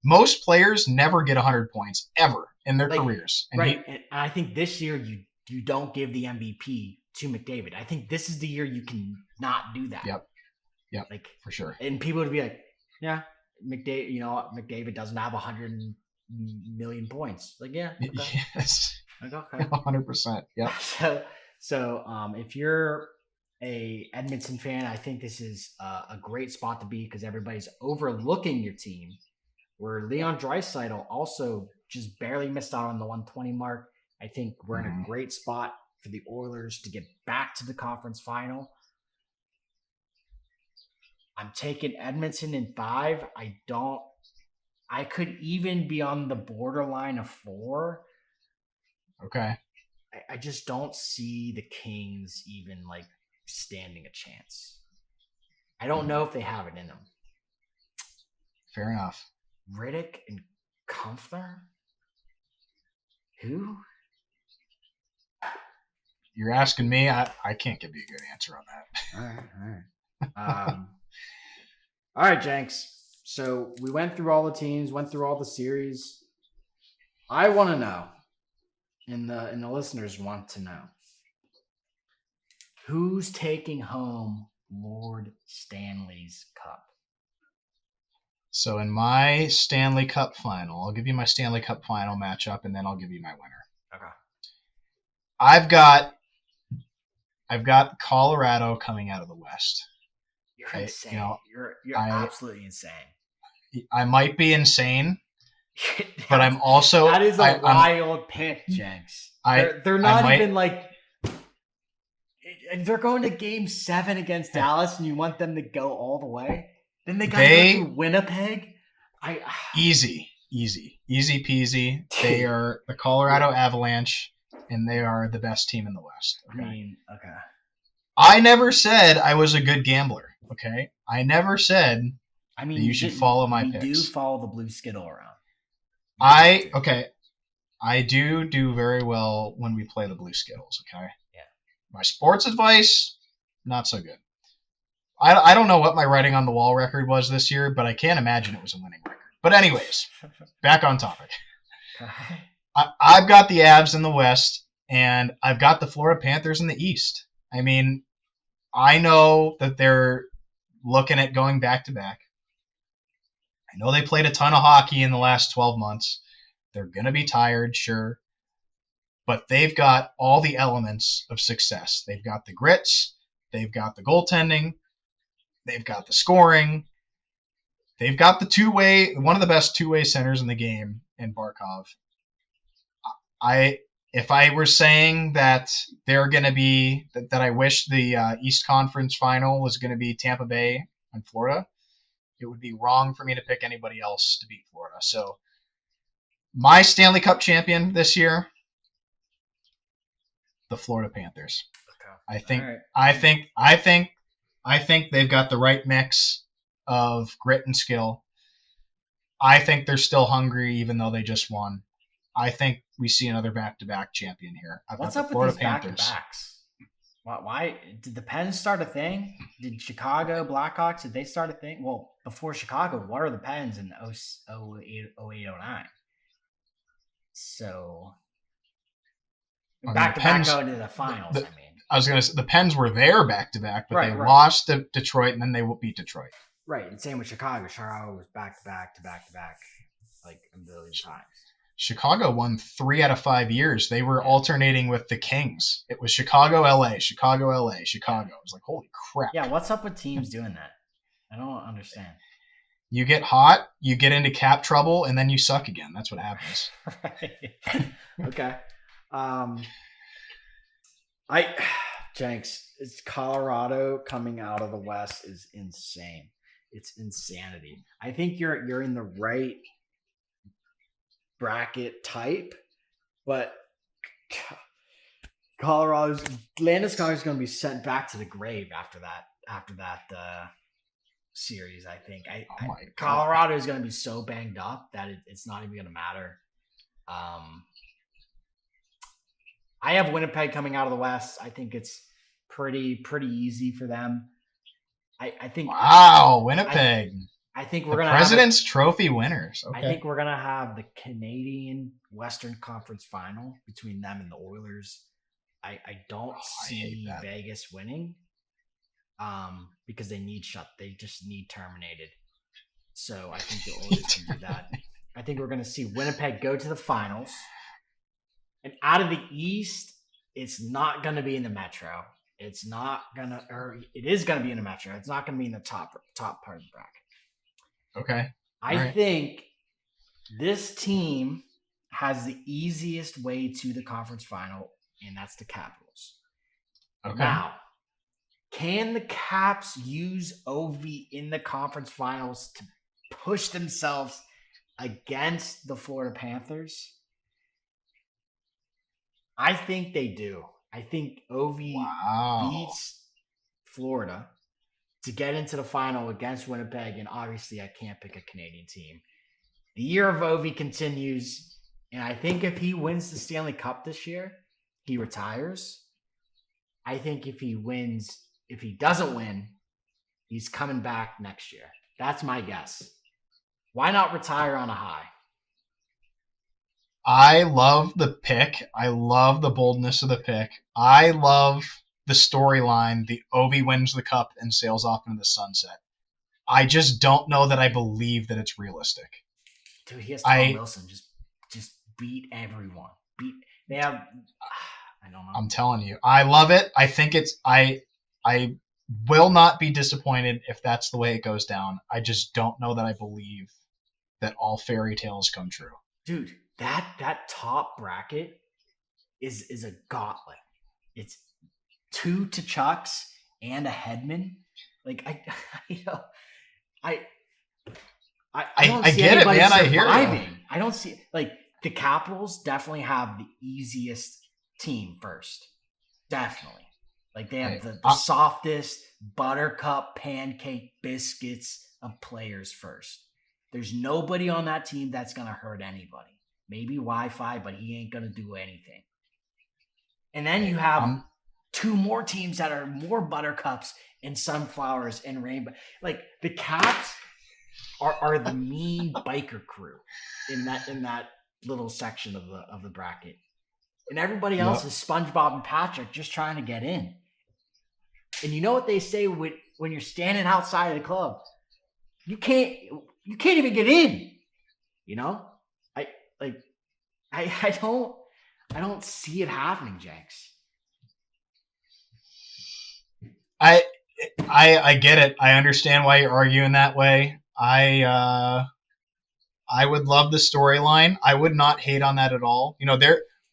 most players never get 100 points ever in their careers. And right. And I think this year you don't give the MVP to McDavid. I think this is the year you can not do that. Yep. Like, for sure. And people would be like, yeah, McDavid doesn't have 100 million points. Like, yeah. Okay. Yes. Like, okay. 100%. Yeah. So if you're a Edmonton fan, I think this is a great spot to be because everybody's overlooking your team. Where Leon Draisaitl also just barely missed out on the 120 mark. I think we're in a great spot for the Oilers to get back to the conference final. I'm taking Edmonton in 5. I could even be on the borderline of 4. Okay. I just don't see the Kings even like standing a chance. I don't know if they have it in them. Fair enough. Riddick and Comfler? Who? You're asking me. I can't give you a good answer on that. All right. All right, Jenks. So we went through all the teams, went through all the series. I want to know, and the listeners want to know, who's taking home Lord Stanley's Cup? So in my Stanley Cup final, I'll give you my Stanley Cup final matchup, and then I'll give you my winner. Okay. I've got Colorado coming out of the West. You're insane. You're absolutely insane. I might be insane, but I'm also that is a wild pick, Jenks. They're not even like they're going to Game 7 against Dallas, and you want them to go all the way. Then they got to go through Winnipeg. Easy peasy. They are the Colorado Avalanche, and they are the best team in the West. Okay? Okay. I never said I was a good gambler. Okay, I never said. That you should follow my picks. You do follow the blue skittle around. I do very well when we play the blue skittles. Okay. Yeah. My sports advice, not so good. I don't know what my writing on the wall record was this year, but I can't imagine it was a winning record. But anyways, back on topic. I've got the Avs in the West, and I've got the Florida Panthers in the East. I mean, I know that they're looking at going back-to-back. I know they played a ton of hockey in the last 12 months. They're going to be tired, sure. But they've got all the elements of success. They've got the grits. They've got the goaltending. They've got the scoring. They've got the one of the best two-way centers in the game in Barkov. If I were saying that they're going to be that I wish the East Conference final was going to be Tampa Bay and Florida, it would be wrong for me to pick anybody else to beat Florida. So my Stanley Cup champion this year, the Florida Panthers. Okay. I think they've got the right mix of grit and skill. I think they're still hungry, even though they just won. I think we see another back-to-back champion here. What's up with these back-to-backs? Why did the Pens start a thing? Did Chicago Blackhawks, did they start a thing? Well, before Chicago, what are the Pens in 08, 09? So back-to-back going to the finals, I was going to say, the Pens were there back-to-back, but they lost to Detroit, and then they beat Detroit. Right, and same with Chicago. Chicago was back-to-back, like a million times. Chicago won 3 out of 5 years. They were alternating with the Kings. It was Chicago, LA, Chicago, LA, Chicago. It was like, holy crap. Yeah, what's up with teams doing that? I don't understand. You get hot, you get into cap trouble, and then you suck again. That's what happens. Right. Okay. Jenks, it's Colorado coming out of the West is insane. It's insanity. I think you're in the right bracket type, but Landeskog's going to be sent back to the grave after that series. I think Colorado is going to be so banged up that it's not even going to matter. I have Winnipeg coming out of the West. I think it's pretty easy for them. I think. Wow, Winnipeg. I think we're going to President's Trophy winners. Okay. I think we're going to have the Canadian Western Conference Final between them and the Oilers. I don't see Vegas winning because they just need terminated. So I think the Oilers can do that. I think we're going to see Winnipeg go to the finals. And out of the East, it's not going to be in the Metro. It's not going to, or it is going to be in the Metro. It's not going to be in the top part of the bracket. Okay. I think this team has the easiest way to the conference final, and that's the Capitals. Okay. Now, can the Caps use Ovi in the conference finals to push themselves against the Florida Panthers? I think they do. I think Ovi beats Florida to get into the final against Winnipeg, and obviously I can't pick a Canadian team. The year of Ovi continues, and I think if he wins the Stanley Cup this year, he retires. I think if he doesn't win, he's coming back next year. That's my guess. Why not retire on a high? I love the pick. I love the boldness of the pick. I love the storyline. The Ovi wins the cup and sails off into the sunset. I just don't know that I believe that it's realistic. Dude, he has Tom Wilson just beat everyone. I don't know. I'm telling you, I love it. I think I will not be disappointed if that's the way it goes down. I just don't know that I believe that all fairy tales come true. Dude, that top bracket is a gauntlet. It's 2 Tkachuks and a Hedman. Like I don't see get it, man. surviving. I hear you. I don't see like the Capitals definitely have the easiest team first. Definitely. Like they have the softest buttercup pancake biscuits of players first. There's nobody on that team that's gonna hurt anybody. Maybe Wi-Fi, but he ain't gonna do anything. And then you have 2 more teams that are more buttercups and sunflowers and rainbow. Like the Caps are the mean biker crew in that little section of the bracket. And everybody else is SpongeBob and Patrick just trying to get in. And you know what they say when you're standing outside of the club? You can't even get in. You know? I don't see it happening, Jenks. I get it. I understand why you're arguing that way. I would love the storyline. I would not hate on that at all. You know,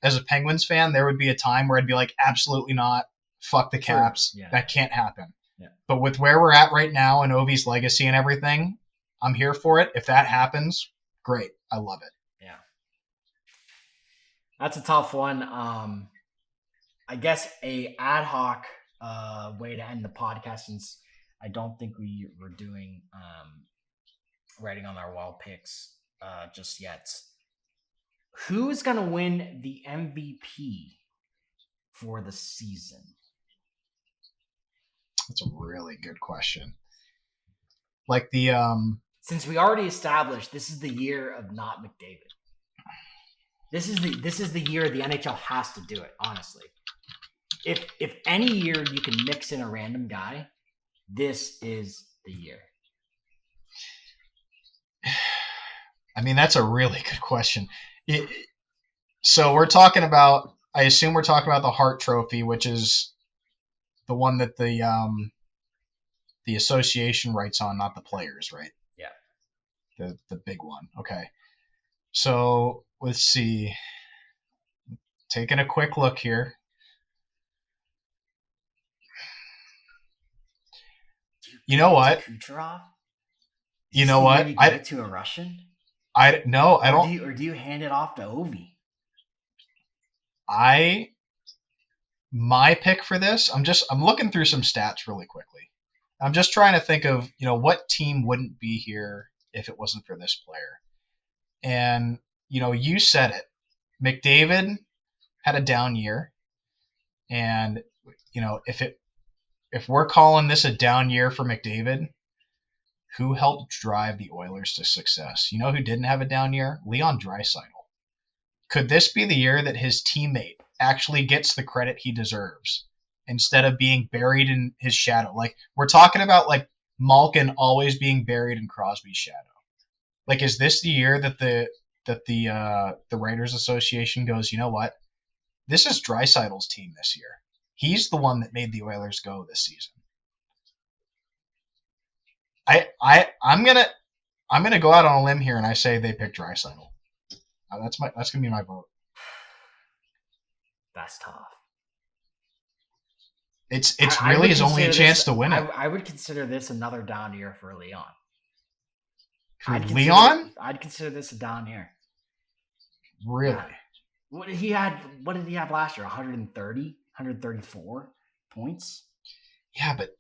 as a Penguins fan, there would be a time where I'd be like, absolutely not. Fuck the Caps. Sure. Yeah. That can't happen. Yeah. But with where we're at right now and Ovi's legacy and everything, I'm here for it. If that happens, great. I love it. Yeah. That's a tough one. I guess a ad hoc way to end the podcast, since I don't think we were doing writing on our wall picks just yet. Who is going to win the MVP for the season? That's a really good question. Like the since we already established this is the year of not McDavid. This is the year the NHL has to do it, honestly. If any year you can mix in a random guy, this is the year. I mean, that's a really good question. So we're talking about. I assume we're talking about the Hart Trophy, which is the one that the association writes on, not the players, right? Yeah. The big one. Okay. So let's see. Taking a quick look here. You know what? Kucherov? You know what? You give it to a Russian? I don't. Or do you hand it off to Ovi? My pick for this. I'm looking through some stats really quickly. I'm just trying to think of what team wouldn't be here if it wasn't for this player. And you said it. McDavid had a down year, and if we're calling this a down year for McDavid, who helped drive the Oilers to success? You know who didn't have a down year? Leon Draisaitl. Could this be the year that his teammate actually gets the credit he deserves instead of being buried in his shadow? Like, we're talking about like Malkin always being buried in Crosby's shadow. Like, is this the year that the Writers Association goes, you know what? This is Draisaitl's team this year. He's the one that made the Oilers go this season. I'm gonna go out on a limb here and I say they pick Draisaitl. That's gonna be my vote. That's tough. It's really his only chance to win it. I would consider this another down year for Leon. Leon? I'd consider this a down year. Really? What did he have last year? 130, 134 points? Yeah, but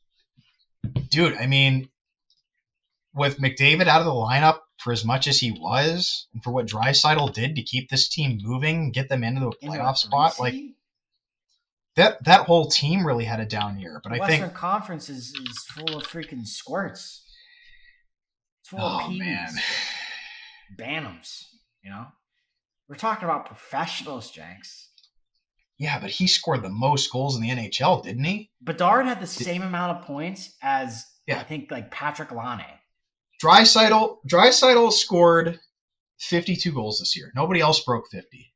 dude, I mean, with McDavid out of the lineup for as much as he was, and for what Draisaitl did to keep this team moving, get them into a playoff spot, like that whole team really had a down year. But I think Western Conference is full of freaking squirts. It's full of peewees, bantams. We're talking about professionals, Jenks. Yeah, but he scored the most goals in the NHL, didn't he? Bedard had the same amount of points as I think like Patrick Laine. Draisaitl scored 52 goals this year. Nobody else broke 50.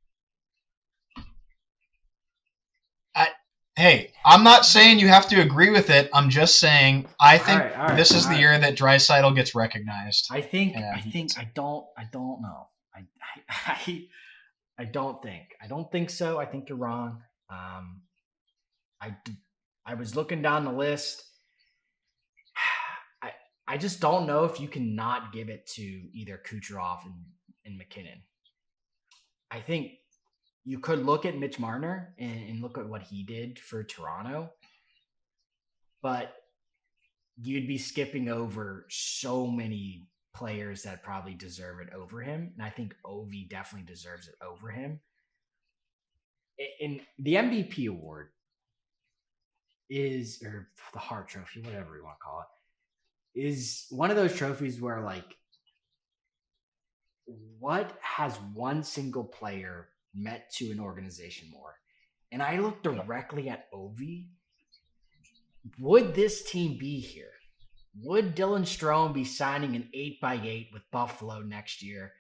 Hey, I'm not saying you have to agree with it. I'm just saying I think this is the year that Draisaitl gets recognized. I don't know. I don't think so. I think you're wrong. I was looking down the list. I just don't know if you can not give it to either Kucherov and McKinnon. I think you could look at Mitch Marner and look at what he did for Toronto, but you'd be skipping over so many players that probably deserve it over him. And I think Ovi definitely deserves it over him. In the MVP award or the Hart Trophy, whatever you want to call it, is one of those trophies where, like, what has one single player meant to an organization more? And I look directly at Ovi. Would this team be here? Would Dylan Strome be signing an 8x8 with Buffalo next year?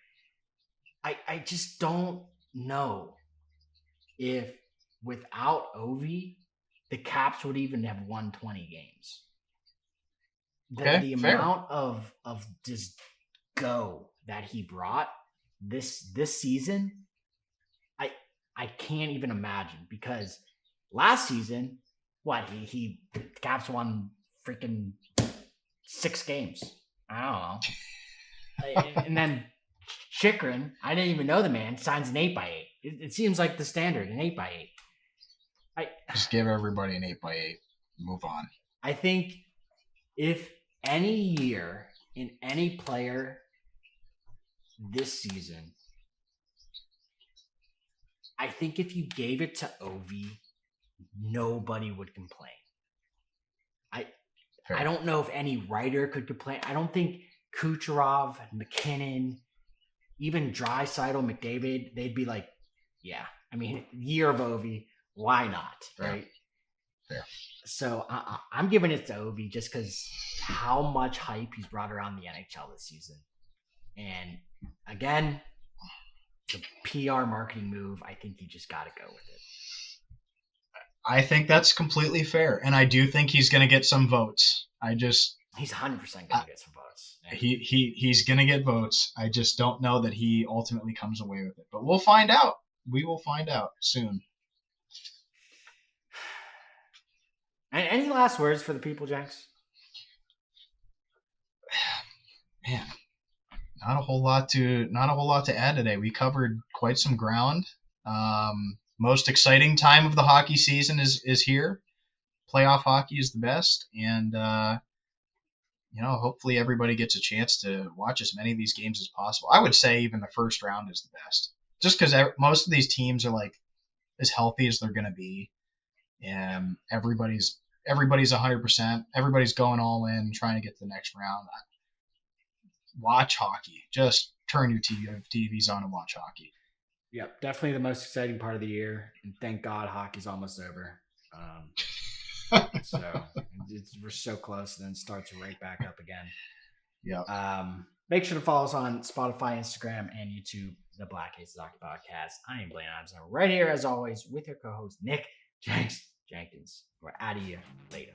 I just don't know if without Ovi, the Caps would even have won 20 games. The amount of just go that he brought this season, I can't even imagine, because last season, the Caps won freaking 6 games. I don't know. And then Chychrun, I didn't even know the man, signs an 8x8. It seems like the standard, an 8x8. Just give everybody an 8x8. Move on. I think if any year in any player this season, I think if you gave it to Ovi, nobody would complain. I don't know if any writer could complain. I don't think Kucherov, McKinnon, even Draisaitl, McDavid, they'd be like, yeah, I mean, year of Ovi, why not, right? Fair. So I'm giving it to Ovi just because how much hype he's brought around the NHL this season. And again, it's a PR marketing move. I think you just got to go with it. I think that's completely fair, and I do think he's going to get some votes. He's 100% going to get some votes. Yeah. He's going to get votes. I just don't know that he ultimately comes away with it, but we'll find out. We will find out soon. And any last words for the people, Jenks? Man, not a whole lot to add today. We covered quite some ground. Most exciting time of the hockey season is here. Playoff hockey is the best, and hopefully everybody gets a chance to watch as many of these games as possible. I would say even the first round is the best, just because most of these teams are like as healthy as they're going to be, and everybody's 100%. Everybody's going all in, trying to get to the next round. Watch hockey. Just turn your TVs on and watch hockey. Yep, definitely the most exciting part of the year, and thank God hockey's almost over. So we're so close, and then it starts right back up again. Yeah. Make sure to follow us on Spotify, Instagram, and YouTube, the Black Aces Hockey Podcast. I am Blaine Adams, right here as always with your co-host Nick Jenkins. We're out of here later.